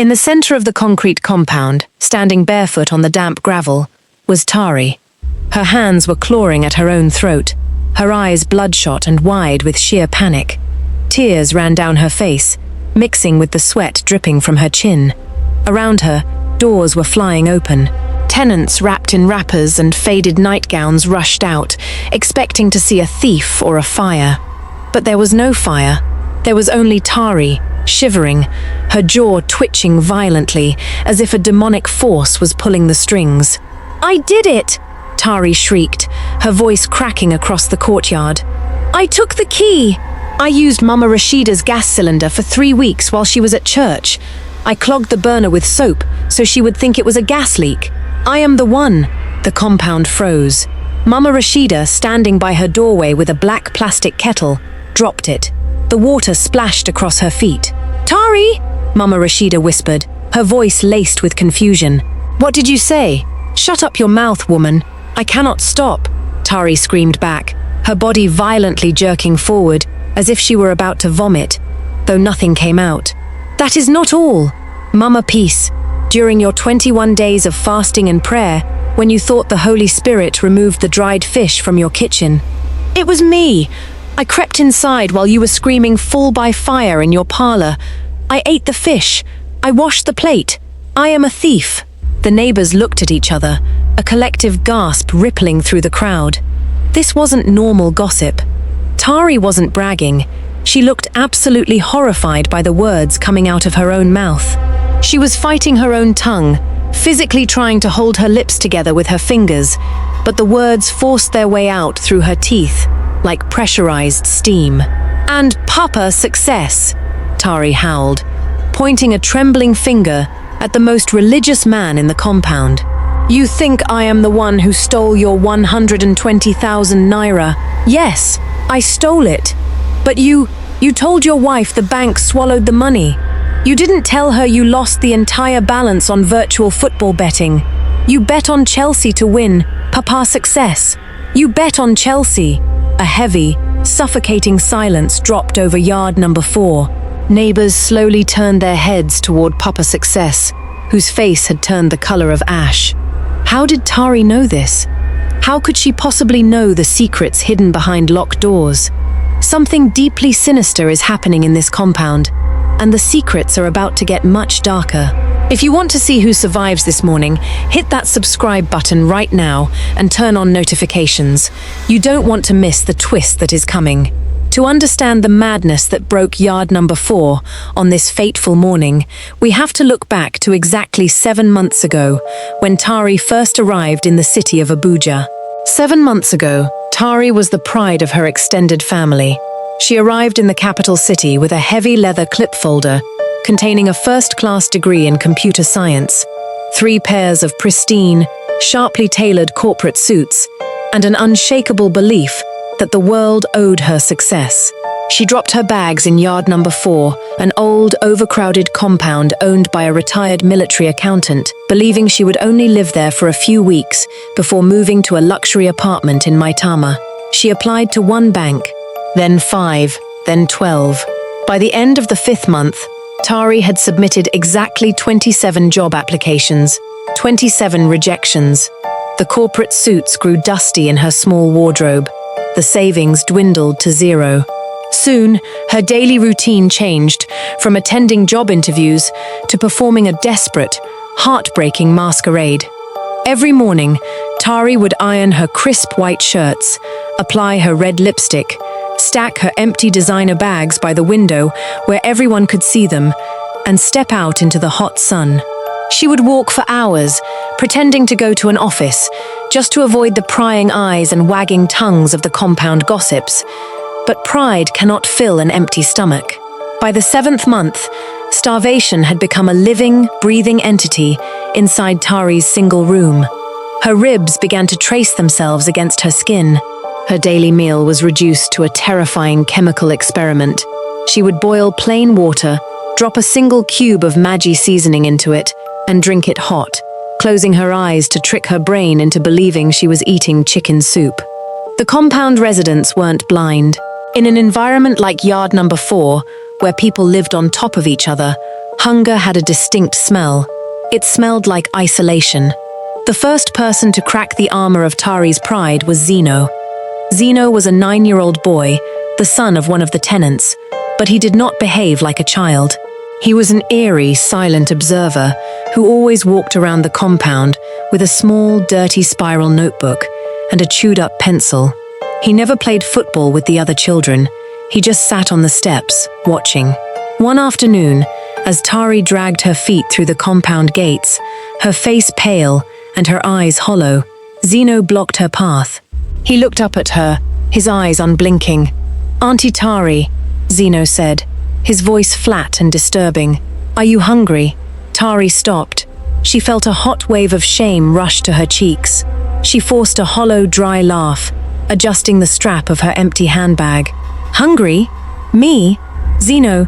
In the center of the concrete compound, standing barefoot on the damp gravel, was Tari. Her hands were clawing at her own throat, her eyes bloodshot and wide with sheer panic. Tears ran down her face, mixing with the sweat dripping from her chin. Around her, doors were flying open. Tenants wrapped in wrappers and faded nightgowns rushed out, expecting to see a thief or a fire. But there was no fire. There was only Tari, shivering, her jaw twitching violently, as if a demonic force was pulling the strings. "I did it!" Tari shrieked, her voice cracking across the courtyard. "I took the key! I used Mama Rashida's gas cylinder for 3 weeks while she was at church. I clogged the burner with soap so she would think it was a gas leak. I am the one." The compound froze. Mama Rashida, standing by her doorway with a black plastic kettle, dropped it. The water splashed across her feet. "Tari!" Mama Rashida whispered, her voice laced with confusion. "What did you say?" "Shut up your mouth, woman. I cannot stop," Tari screamed back, her body violently jerking forward, as if she were about to vomit, though nothing came out. "That is not all. Mama Peace, during your 21 days of fasting and prayer, when you thought the Holy Spirit removed the dried fish from your kitchen. It was me. I crept inside while you were screaming fall by fire in your parlor. I ate the fish. I washed the plate. I am a thief." The neighbors looked at each other, a collective gasp rippling through the crowd. This wasn't normal gossip. Tari wasn't bragging. She looked absolutely horrified by the words coming out of her own mouth. She was fighting her own tongue, physically trying to hold her lips together with her fingers, but the words forced their way out through her teeth, like pressurized steam. "And Papa success," Tari howled, pointing a trembling finger at the most religious man in the compound. "You think I am the one who stole your 120,000 naira? Yes, I stole it. But you told your wife the bank swallowed the money. You didn't tell her you lost the entire balance on virtual football betting. You bet on Chelsea to win, Papa success. You bet on Chelsea." A heavy, suffocating silence dropped over yard number 4. Neighbors slowly turned their heads toward Papa Success, whose face had turned the color of ash. How did Tari know this? How could she possibly know the secrets hidden behind locked doors? Something deeply sinister is happening in this compound, and the secrets are about to get much darker. If you want to see who survives this morning, hit that subscribe button right now and turn on notifications. You don't want to miss the twist that is coming. To understand the madness that broke yard number 4 on this fateful morning, we have to look back to exactly 7 months ago, when Tari first arrived in the city of Abuja. 7 months ago, Tari was the pride of her extended family. She arrived in the capital city with a heavy leather clip folder containing a first-class degree in computer science, 3 pairs of pristine, sharply tailored corporate suits, and an unshakable belief that the world owed her success. She dropped her bags in yard number 4, an old, overcrowded compound owned by a retired military accountant, believing she would only live there for a few weeks before moving to a luxury apartment in Maitama. She applied to 1 bank, then 5, then 12. By the end of the 5th month, Tari had submitted exactly 27 job applications, 27 rejections. The corporate suits grew dusty in her small wardrobe. The savings dwindled to 0. Soon, her daily routine changed from attending job interviews to performing a desperate, heartbreaking masquerade. Every morning, Tari would iron her crisp white shirts, apply her red lipstick, stack her empty designer bags by the window where everyone could see them, and step out into the hot sun. She would walk for hours, pretending to go to an office, just to avoid the prying eyes and wagging tongues of the compound gossips. But pride cannot fill an empty stomach. By the 7th month, starvation had become a living, breathing entity inside Tari's single room. Her ribs began to trace themselves against her skin. Her daily meal was reduced to a terrifying chemical experiment. She would boil plain water, drop a single cube of Maggi seasoning into it, and drink it hot, closing her eyes to trick her brain into believing she was eating chicken soup. The compound residents weren't blind. In an environment like yard number 4, where people lived on top of each other, Hunger had a distinct smell. It smelled like isolation. The first person to crack the armor of Tari's pride was Zeno. Zeno was a 9-year-old boy, the son of one of the tenants, but he did not behave like a child. He was an eerie, silent observer who always walked around the compound with a small, dirty spiral notebook and a chewed-up pencil. He never played football with the other children. He just sat on the steps, watching. One afternoon, as Tari dragged her feet through the compound gates, her face pale and her eyes hollow, Zeno blocked her path. He looked up at her, his eyes unblinking. "Auntie Tari," Zeno said, his voice flat and disturbing. "Are you hungry?" Tari stopped. She felt a hot wave of shame rush to her cheeks. She forced a hollow, dry laugh, adjusting the strap of her empty handbag. "Hungry? Me? Zeno,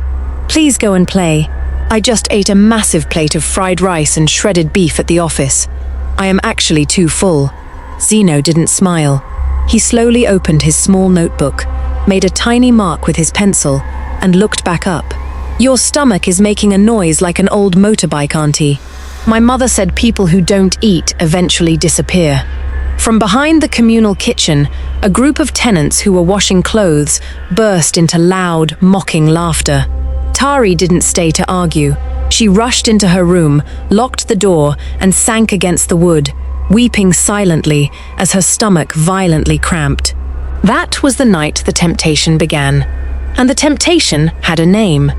please go and play. I just ate a massive plate of fried rice and shredded beef at the office. I am actually too full." Zeno didn't smile. He slowly opened his small notebook, made a tiny mark with his pencil, and looked back up. "Your stomach is making a noise like an old motorbike, Auntie. My mother said people who don't eat eventually disappear." From behind the communal kitchen, a group of tenants who were washing clothes burst into loud, mocking laughter. Tari didn't stay to argue. She rushed into her room, locked the door, and sank against the wood, weeping silently as her stomach violently cramped. That was the night the temptation began. And the temptation had a name.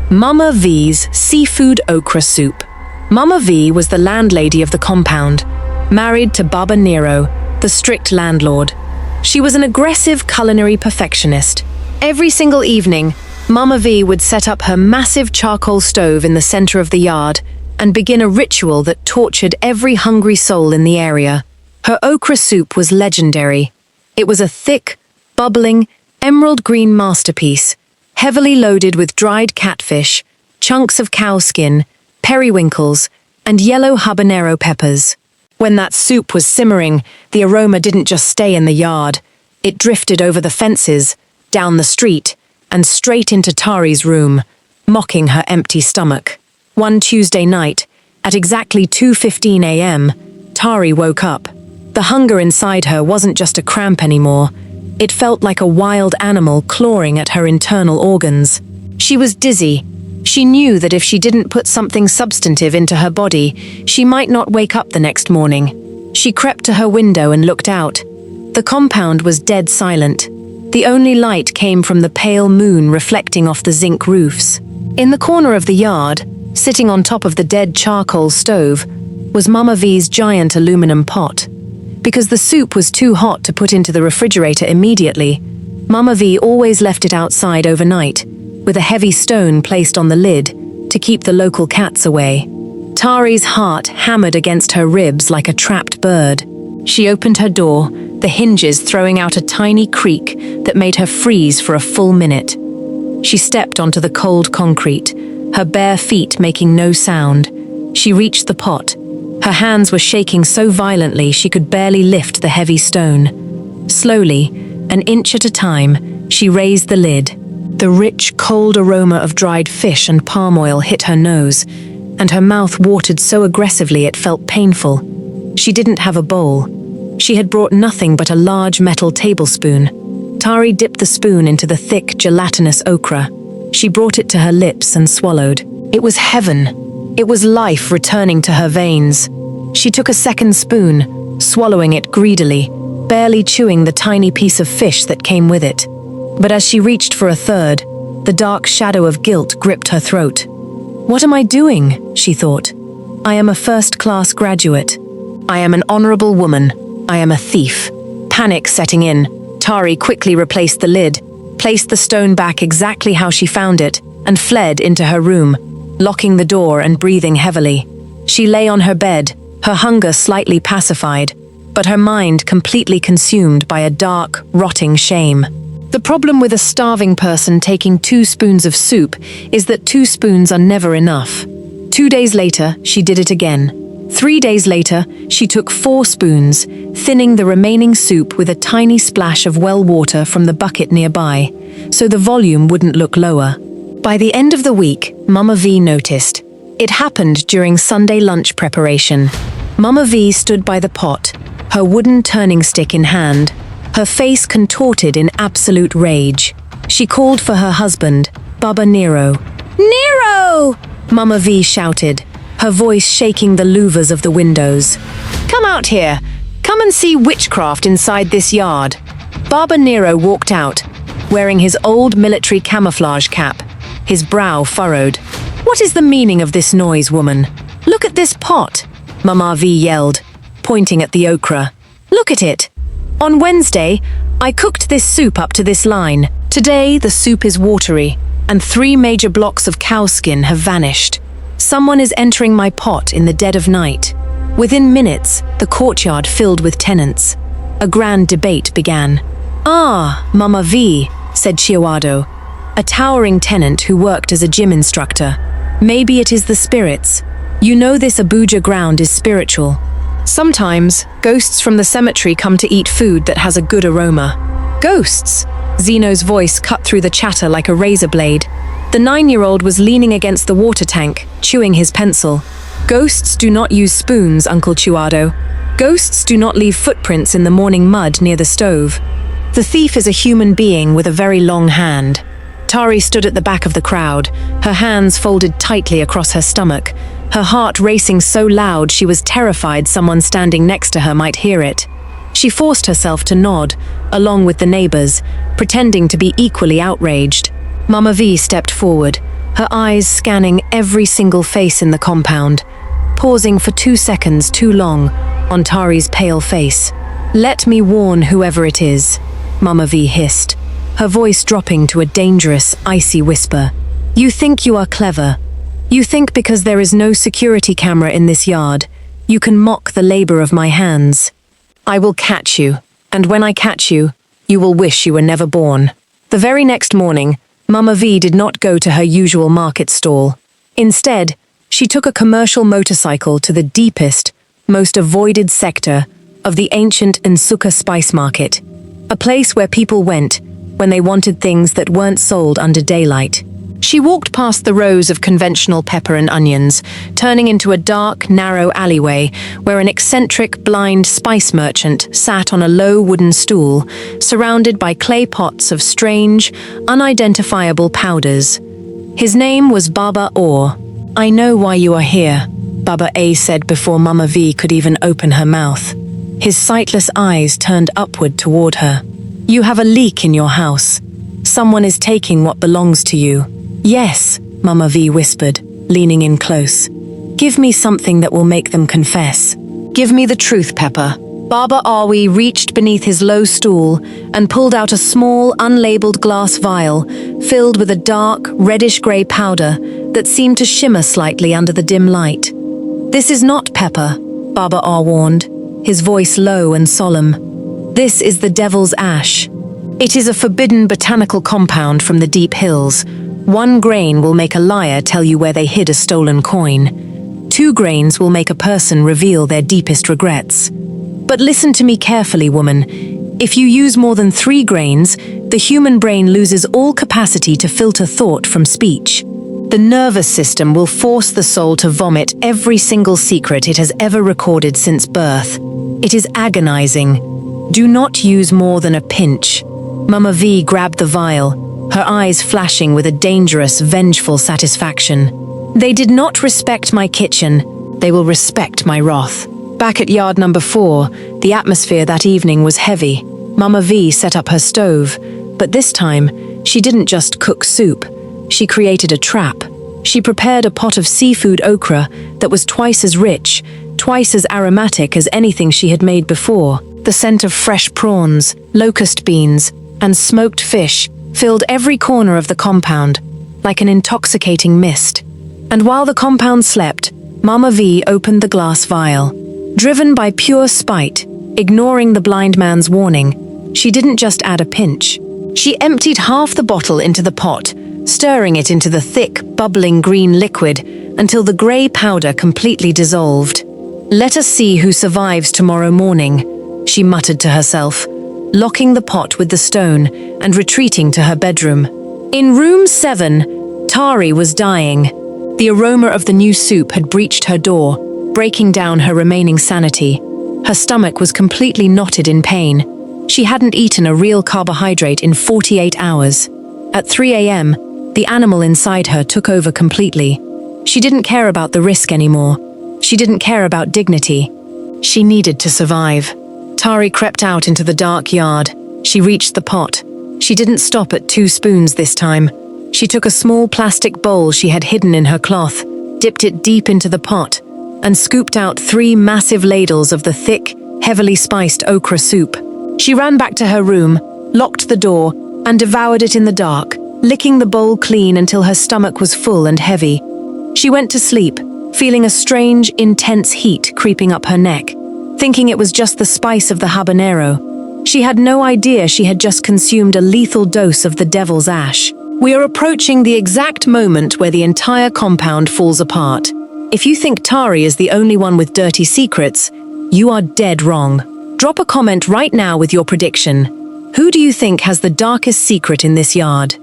Mama V's Seafood Okra Soup. Mama V was the landlady of the compound, married to Baba Nero, the strict landlord. She was an aggressive culinary perfectionist. Every single evening, Mama V would set up her massive charcoal stove in the center of the yard and begin a ritual that tortured every hungry soul in the area. Her okra soup was legendary. It was a thick, bubbling, emerald green masterpiece, heavily loaded with dried catfish, chunks of cow skin, periwinkles, and yellow habanero peppers. When that soup was simmering, the aroma didn't just stay in the yard. It drifted over the fences, down the street, and straight into Tari's room, mocking her empty stomach. One Tuesday night, at exactly 2:15 a.m., Tari woke up. The hunger inside her wasn't just a cramp anymore. It felt like a wild animal clawing at her internal organs. She was dizzy. She knew that if she didn't put something substantive into her body, she might not wake up the next morning. She crept to her window and looked out. The compound was dead silent. The only light came from the pale moon reflecting off the zinc roofs. In the corner of the yard, sitting on top of the dead charcoal stove, was Mama V's giant aluminum pot. Because the soup was too hot to put into the refrigerator immediately, Mama V always left it outside overnight, with a heavy stone placed on the lid to keep the local cats away. Tari's heart hammered against her ribs like a trapped bird. She opened her door, the hinges throwing out a tiny creak that made her freeze for a full minute. She stepped onto the cold concrete, her bare feet making no sound. She reached the pot. Her hands were shaking so violently she could barely lift the heavy stone. Slowly, an inch at a time, she raised the lid. The rich, cold aroma of dried fish and palm oil hit her nose, and her mouth watered so aggressively it felt painful. She didn't have a bowl. She had brought nothing but a large metal tablespoon. Tari dipped the spoon into the thick, gelatinous okra. She brought it to her lips and swallowed. It was heaven. It was life returning to her veins. She took a second spoon, swallowing it greedily, barely chewing the tiny piece of fish that came with it. But as she reached for a third, the dark shadow of guilt gripped her throat. "What am I doing?" she thought. "I am a first-class graduate. I am an honorable woman. I am a thief." Panic setting in, Tari quickly replaced the lid, placed the stone back exactly how she found it, and fled into her room, locking the door and breathing heavily. She lay on her bed, her hunger slightly pacified, but her mind completely consumed by a dark, rotting shame. The problem with a starving person taking 2 spoons of soup is that 2 spoons are never enough. 2 days later, she did it again. 3 days later, she took 4 spoons, thinning the remaining soup with a tiny splash of well water from the bucket nearby, so the volume wouldn't look lower. By the end of the week, Mama V noticed. It happened during Sunday lunch preparation. Mama V stood by the pot, her wooden turning stick in hand, her face contorted in absolute rage. She called for her husband, Baba Nero. "Nero!" Mama V shouted, her voice shaking the louvers of the windows. "Come out here! Come and see witchcraft inside this yard." Baba Nero walked out, wearing his old military camouflage cap, his brow furrowed. "What is the meaning of this noise, woman? Look at this pot!" Mama V yelled, pointing at the okra. "Look at it! On Wednesday, I cooked this soup up to this line. Today, the soup is watery, and 3 major blocks of cow skin have vanished. Someone is entering my pot in the dead of night." Within minutes, the courtyard filled with tenants. A grand debate began. "Ah, Mama V," said Chihuado, a towering tenant who worked as a gym instructor. "Maybe it is the spirits. You know this Abuja ground is spiritual. Sometimes, ghosts from the cemetery come to eat food that has a good aroma." "Ghosts?" Zeno's voice cut through the chatter like a razor blade. The 9-year-old was leaning against the water tank, chewing his pencil. "Ghosts do not use spoons, Uncle Chihuado. Ghosts do not leave footprints in the morning mud near the stove. The thief is a human being with a very long hand." Tari stood at the back of the crowd, her hands folded tightly across her stomach, her heart racing so loud she was terrified someone standing next to her might hear it. She forced herself to nod, along with the neighbors, pretending to be equally outraged. Mama V stepped forward, her eyes scanning every single face in the compound, pausing for 2 seconds too long on Tari's pale face. "Let me warn whoever it is," Mama V hissed, her voice dropping to a dangerous, icy whisper. "You think you are clever. You think because there is no security camera in this yard, you can mock the labor of my hands. I will catch you, and when I catch you, you will wish you were never born." The very next morning, Mama V did not go to her usual market stall. Instead, she took a commercial motorcycle to the deepest, most avoided sector of the ancient Nsukka spice market, a place where people went when they wanted things that weren't sold under daylight. She walked past the rows of conventional pepper and onions, turning into a dark, narrow alleyway where an eccentric, blind spice merchant sat on a low wooden stool, surrounded by clay pots of strange, unidentifiable powders. His name was Baba Or. "I know why you are here," Baba A said before Mama V could even open her mouth. His sightless eyes turned upward toward her. "You have a leak in your house. Someone is taking what belongs to you." "Yes," Mama V whispered, leaning in close. "Give me something that will make them confess. Give me the truth, Pepper." Baba Awi reached beneath his low stool and pulled out a small, unlabeled glass vial filled with a dark, reddish-grey powder that seemed to shimmer slightly under the dim light. "This is not pepper," Baba Aw warned, his voice low and solemn. "This is the devil's ash. It is a forbidden botanical compound from the deep hills. 1 grain will make a liar tell you where they hid a stolen coin. 2 grains will make a person reveal their deepest regrets. But listen to me carefully, woman. If you use more than 3 grains, the human brain loses all capacity to filter thought from speech. The nervous system will force the soul to vomit every single secret it has ever recorded since birth. It is agonizing. Do not use more than a pinch." Mama V grabbed the vial, her eyes flashing with a dangerous, vengeful satisfaction. "They did not respect my kitchen. They will respect my wrath." Back at yard number 4, the atmosphere that evening was heavy. Mama V set up her stove, but this time, she didn't just cook soup. She created a trap. She prepared a pot of seafood okra that was twice as rich, twice as aromatic as anything she had made before. The scent of fresh prawns, locust beans, and smoked fish filled every corner of the compound, like an intoxicating mist. And while the compound slept, Mama V opened the glass vial. Driven by pure spite, ignoring the blind man's warning, she didn't just add a pinch. She emptied half the bottle into the pot, stirring it into the thick, bubbling green liquid until the grey powder completely dissolved. "Let us see who survives tomorrow morning," she muttered to herself, locking the pot with the stone and retreating to her bedroom. In room 7, Tari was dying. The aroma of the new soup had breached her door, breaking down her remaining sanity. Her stomach was completely knotted in pain. She hadn't eaten a real carbohydrate in 48 hours. At 3 a.m., the animal inside her took over completely. She didn't care about the risk anymore. She didn't care about dignity. She needed to survive. Tari crept out into the dark yard. She reached the pot. She didn't stop at 2 spoons this time. She took a small plastic bowl she had hidden in her cloth, dipped it deep into the pot, and scooped out 3 massive ladles of the thick, heavily spiced okra soup. She ran back to her room, locked the door, and devoured it in the dark, licking the bowl clean until her stomach was full and heavy. She went to sleep, feeling a strange, intense heat creeping up her neck, thinking it was just the spice of the habanero. She had no idea she had just consumed a lethal dose of the devil's ash. We are approaching the exact moment where the entire compound falls apart. If you think Tari is the only one with dirty secrets, you are dead wrong. Drop a comment right now with your prediction. Who do you think has the darkest secret in this yard?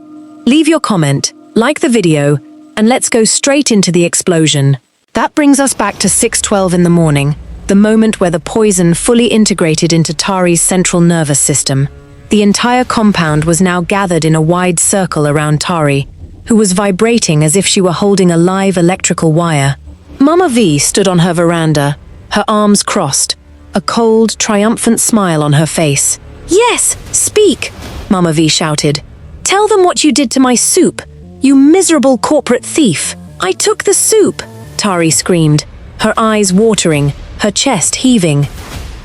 Leave your comment, like the video, and let's go straight into the explosion. That brings us back to 6:12 in the morning, the moment where the poison fully integrated into Tari's central nervous system. The entire compound was now gathered in a wide circle around Tari, who was vibrating as if she were holding a live electrical wire. Mama V stood on her veranda, her arms crossed, a cold, triumphant smile on her face. "Yes, speak!" Mama V shouted. "Tell them what you did to my soup, you miserable corporate thief." "I took the soup," Tari screamed, her eyes watering, her chest heaving.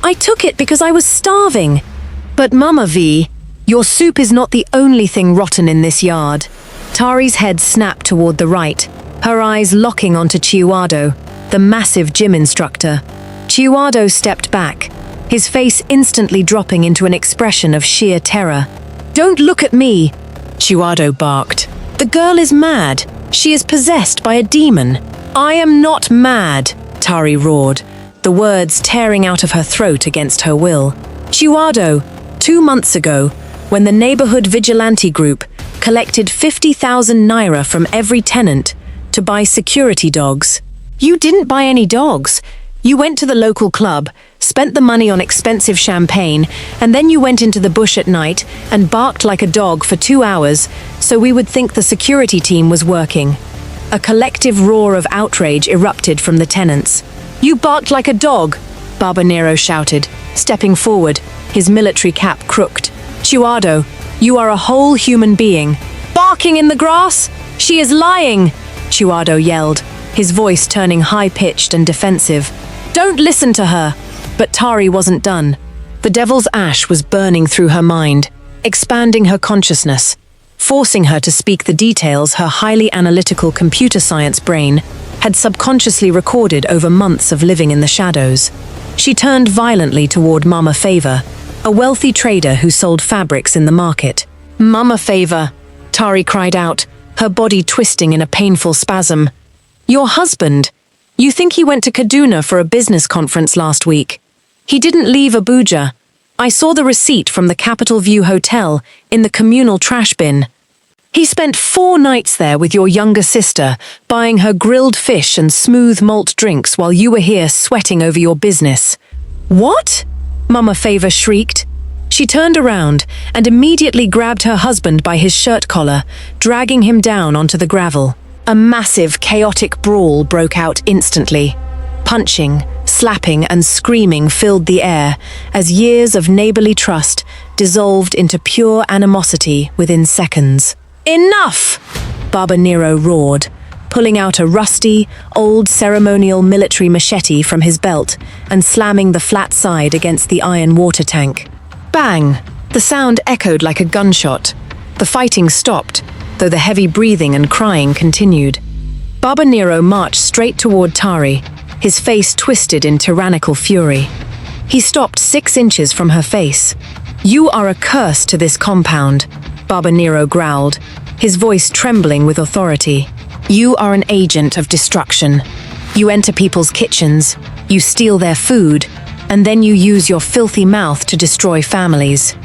"I took it because I was starving." "But Mama V, your soup is not the only thing rotten in this yard." Tari's head snapped toward the right, her eyes locking onto Chihuado, the massive gym instructor. Chihuado stepped back, his face instantly dropping into an expression of sheer terror. "Don't look at me," Chihuado barked. "The girl is mad. She is possessed by a demon." "I am not mad," Tari roared, the words tearing out of her throat against her will. "Chihuado, 2 months ago, when the neighborhood vigilante group collected 50,000 naira from every tenant to buy security dogs. You didn't buy any dogs. You went to the local club, spent the money on expensive champagne, and then you went into the bush at night and barked like a dog for 2 hours so we would think the security team was working." A collective roar of outrage erupted from the tenants. "You barked like a dog," Baba Nero shouted, stepping forward, his military cap crooked. "Chihuado, you are a whole human being." "Barking in the grass? She is lying!" Chihuado yelled, his voice turning high-pitched and defensive. "Don't listen to her!" But Tari wasn't done. The devil's ash was burning through her mind, expanding her consciousness, forcing her to speak the details her highly analytical computer science brain had subconsciously recorded over months of living in the shadows. She turned violently toward Mama Favor, a wealthy trader who sold fabrics in the market. "Mama Favor," Tari cried out, her body twisting in a painful spasm. "Your husband. You think he went to Kaduna for a business conference last week. He didn't leave Abuja. I saw the receipt from the Capital View Hotel in the communal trash bin. He spent 4 nights there with your younger sister, buying her grilled fish and smooth malt drinks while you were here sweating over your business." "What?" Mama Favor shrieked. She turned around and immediately grabbed her husband by his shirt collar, dragging him down onto the gravel. A massive, chaotic brawl broke out instantly. Punching, slapping, and screaming filled the air as years of neighborly trust dissolved into pure animosity within seconds. "Enough!" Baba Nero roared, pulling out a rusty, old ceremonial military machete from his belt and slamming the flat side against the iron water tank. Bang! The sound echoed like a gunshot. The fighting stopped, though the heavy breathing and crying continued. Baba Nero marched straight toward Tari, his face twisted in tyrannical fury. He stopped 6 inches from her face. "You are a curse to this compound," Baba Nero growled, his voice trembling with authority. "You are an agent of destruction. You enter people's kitchens, you steal their food, and then you use your filthy mouth to destroy families.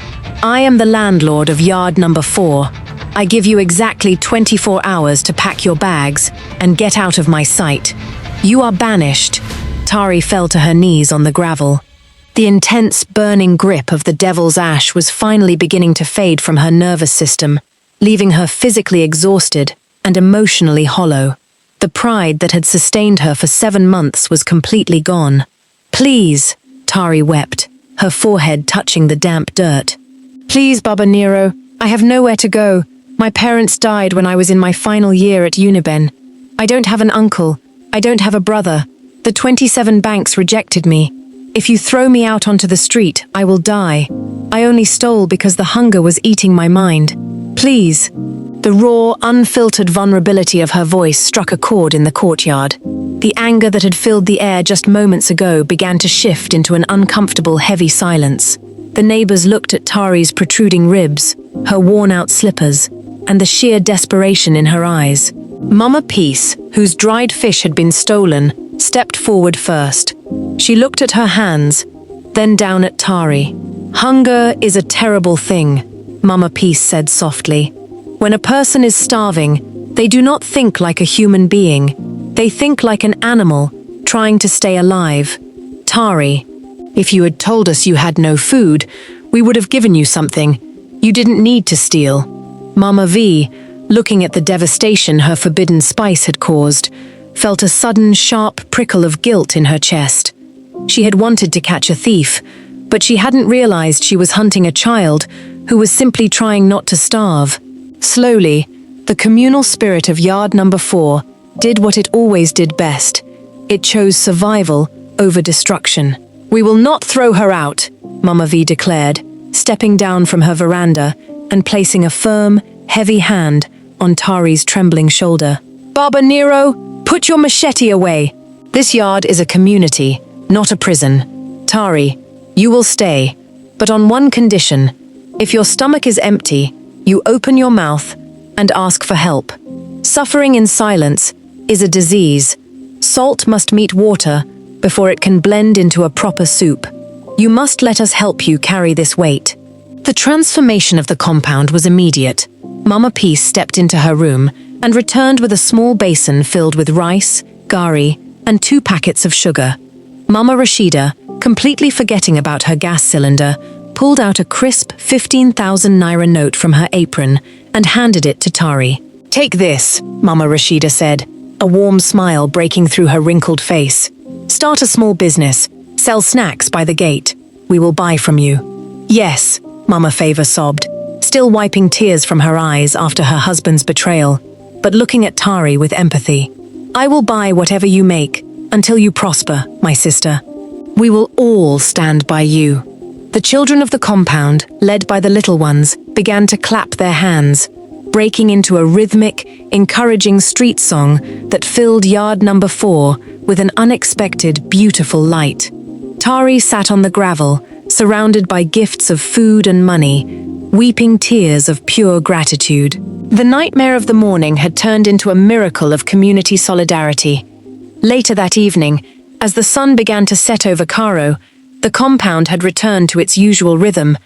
I am the landlord of yard number 4. I give you exactly 24 hours to pack your bags and get out of my sight. You are banished." Tari fell to her knees on the gravel. The intense, burning grip of the devil's ash was finally beginning to fade from her nervous system, leaving her physically exhausted and emotionally hollow. The pride that had sustained her for 7 months was completely gone. "Please," Tari wept, her forehead touching the damp dirt. "Please, Baba Nero, I have nowhere to go. My parents died when I was in my final year at Uniben. I don't have an uncle. I don't have a brother. The 27 banks rejected me. If you throw me out onto the street, I will die. I only stole because the hunger was eating my mind. Please." The raw, unfiltered vulnerability of her voice struck a chord in the courtyard. The anger that had filled the air just moments ago began to shift into an uncomfortable, heavy silence. The neighbors looked at Tari's protruding ribs, her worn-out slippers, and the sheer desperation in her eyes. Mama Peace, whose dried fish had been stolen, stepped forward first. She looked at her hands, then down at Tari. "Hunger is a terrible thing," Mama Peace said softly. "When a person is starving, they do not think like a human being. They think like an animal, trying to stay alive. Tari, if you had told us you had no food, we would have given you something. You didn't need to steal." Mama V, looking at the devastation her forbidden spice had caused, felt a sudden, sharp prickle of guilt in her chest. She had wanted to catch a thief, but she hadn't realized she was hunting a child who was simply trying not to starve. Slowly, the communal spirit of Yard Number 4 did what it always did best. It chose survival over destruction. "We will not throw her out," Mama V declared, stepping down from her veranda and placing a firm, heavy hand on Tari's trembling shoulder. "Baba Nero, put your machete away. This yard is a community, not a prison. Tari, you will stay, but on one condition. If your stomach is empty, you open your mouth and ask for help. Suffering in silence is a disease. Salt must meet water before it can blend into a proper soup. You must let us help you carry this weight." The transformation of the compound was immediate. Mama Peace stepped into her room and returned with a small basin filled with rice, gari, and 2 packets of sugar. Mama Rashida, completely forgetting about her gas cylinder, pulled out a crisp 15,000 naira note from her apron and handed it to Tari. "Take this," Mama Rashida said, a warm smile breaking through her wrinkled face. "Start a small business. Sell snacks by the gate. We will buy from you." "Yes," Mama Favor sobbed, still wiping tears from her eyes after her husband's betrayal, but looking at Tari with empathy. "I will buy whatever you make, until you prosper, my sister. We will all stand by you." The children of the compound, led by the little ones, began to clap their hands, breaking into a rhythmic, encouraging street song that filled Yard Number 4 with an unexpected, beautiful light. Tari sat on the gravel, surrounded by gifts of food and money, weeping tears of pure gratitude. The nightmare of the morning had turned into a miracle of community solidarity. Later that evening, as the sun began to set over Cairo, the compound had returned to its usual rhythm,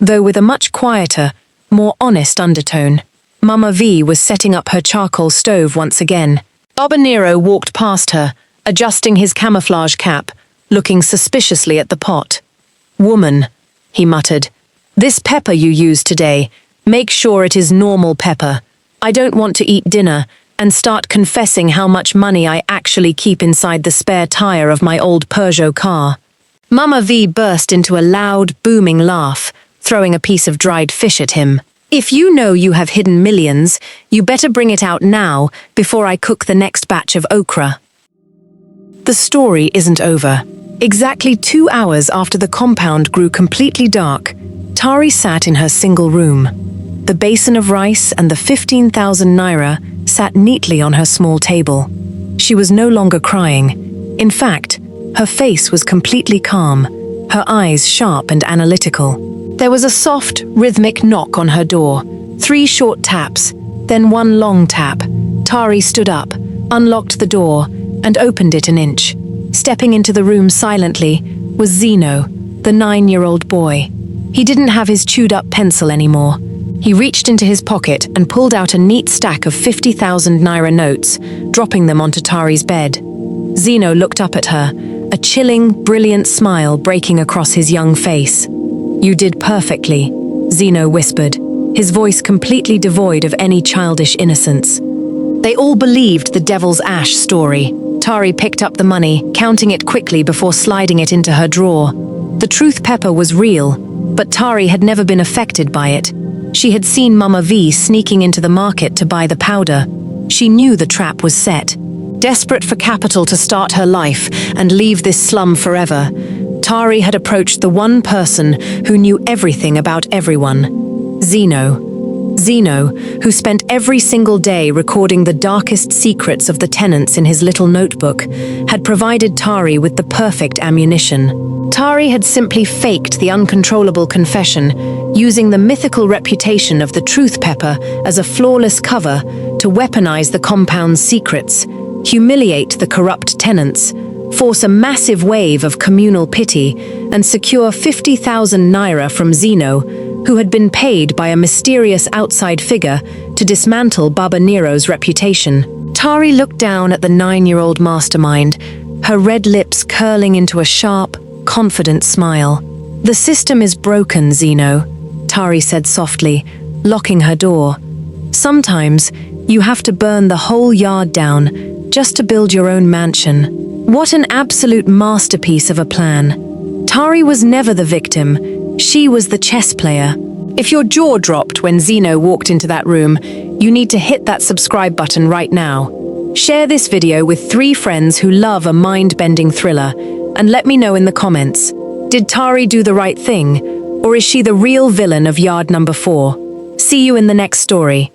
though with a much quieter, more honest undertone. Mama V was setting up her charcoal stove once again. Baba Nero walked past her, adjusting his camouflage cap, looking suspiciously at the pot. "Woman," he muttered, "this pepper you used today, make sure it is normal pepper. I don't want to eat dinner and start confessing how much money I actually keep inside the spare tire of my old Peugeot car." Mama V burst into a loud, booming laugh, throwing a piece of dried fish at him. "If you know you have hidden millions, you better bring it out now before I cook the next batch of okra." The story isn't over. Exactly 2 hours after the compound grew completely dark, Tari sat in her single room. The basin of rice and the 15,000 naira sat neatly on her small table. She was no longer crying. In fact, her face was completely calm, her eyes sharp and analytical. There was a soft, rhythmic knock on her door, 3 short taps, then 1 long tap. Tari stood up, unlocked the door, and opened it an inch. Stepping into the room silently was Zeno, the 9-year-old boy. He didn't have his chewed-up pencil anymore. He reached into his pocket and pulled out a neat stack of 50,000 naira notes, dropping them onto Tari's bed. Zeno looked up at her, a chilling, brilliant smile breaking across his young face. "You did perfectly," Zeno whispered, his voice completely devoid of any childish innocence. They all believed the devil's ash story. Tari picked up the money, counting it quickly before sliding it into her drawer. The truth pepper was real, but Tari had never been affected by it. She had seen Mama V sneaking into the market to buy the powder. She knew the trap was set. Desperate for capital to start her life and leave this slum forever, Tari had approached the one person who knew everything about everyone: Zeno. Zeno, who spent every single day recording the darkest secrets of the tenants in his little notebook, had provided Tari with the perfect ammunition. Tari had simply faked the uncontrollable confession, using the mythical reputation of the truth pepper as a flawless cover to weaponize the compound's secrets, humiliate the corrupt tenants, force a massive wave of communal pity, and secure 50,000 naira from Zeno, who had been paid by a mysterious outside figure to dismantle Baba Nero's reputation. Tari looked down at the 9-year-old mastermind, her red lips curling into a sharp, confident smile. "The system is broken, Zeno," Tari said softly, locking her door. "Sometimes you have to burn the whole yard down just to build your own mansion." What an absolute masterpiece of a plan. Tari was never the victim. She was the chess player. If your jaw dropped when Zeno walked into that room, you need to hit that subscribe button right now. Share this video with 3 friends who love a mind-bending thriller, and let me know in the comments. Did Tari do the right thing, or is she the real villain of yard number 4? See you in the next story.